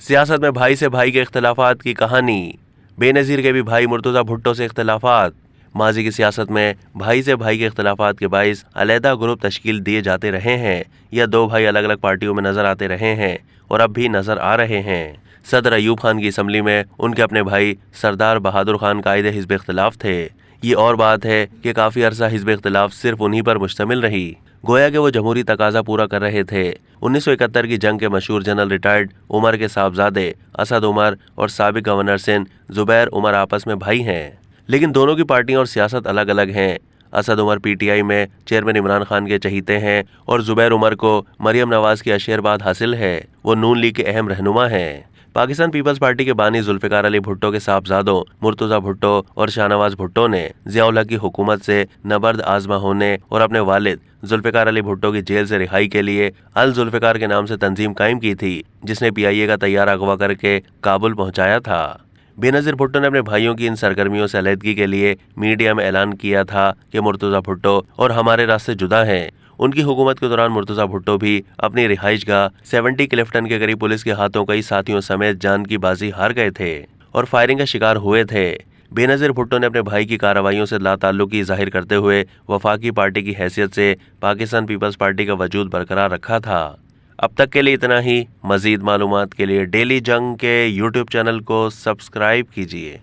सियासत में भाई से भाई के इख्तलाफात की कहानी। बेनज़ीर के भी भाई मुर्तज़ा भुट्टो से इख्तलाफात। माजी की सियासत में भाई से भाई के इख्तलाफात के बाइस अलहदा ग्रुप तश्कील दिए जाते रहे हैं या दो भाई अलग अलग पार्टियों में नजर आते रहे हैं और अब भी नजर आ रहे हैं। सदर अयूब खान की असम्बली में उनके अपने भाई सरदार बहादुर खान कायदे हिज़्ब इख्तिलाफ थे। ये और बात है कि काफ़ी अरसा हिज़्ब इख्तिलाफ सिर्फ उन्हीं पर मुश्तमिल रही, गोया कि वो जमहूरी तकाजा पूरा कर रहे थे। 1971 की जंग के मशहूर जनरल रिटायर्ड उमर के साहबजादे असद उमर और साबिक गवर्नर सिंध जुबैर उमर आपस में भाई हैं, लेकिन दोनों की पार्टियां और सियासत अलग अलग हैं। असद उमर पीटीआई में चेयरमैन इमरान खान के चहीते हैं और जुबैर उमर को मरियम नवाज की आशीर्वाद हासिल है। वो नून लीग के अहम रहनुमा हैं। पाकिस्तान पीपल्स पार्टी के बानी जुल्फिकार अली भुट्टो के साहबजादों मुर्तज़ा भुट्टो और शाहनवाज भुट्टो ने ज़िया-उल हक की हुकूमत से नबर्द आजमा होने और अपने वालिद जुल्फिकार अली भुट्टो की जेल से रिहाई के लिए अल जुल्फिकार के नाम से तंजीम कायम की थी, जिसने पीआईए का तैयारा अगवा करके काबुल पहुंचाया था। बेनज़ीर भुट्टो ने अपने भाइयों की इन सरगर्मियों से अलहदगी के लिए मीडिया में ऐलान किया था कि मुर्तज़ा भुट्टो और हमारे रास्ते जुदा हैं। उनकी हुकूमत के दौरान मुर्तज़ा भुट्टो भी अपनी रिहाइशगाह 70 क्लिफ्टन के करीब पुलिस के हाथों कई साथियों समेत जान की बाजी हार गए थे और फायरिंग का शिकार हुए थे। बेनज़ीर भुट्टो ने अपने भाई की कार्रवाइयों से लाताल्लुकी जाहिर करते हुए वफाकी पार्टी की हैसियत से पाकिस्तान पीपल्स पार्टी का वजूद बरकरार रखा था। अब तक के लिए इतना ही। मज़ीद मालूमात के लिए डेली जंग के यूट्यूब चैनल को सब्सक्राइब कीजिए।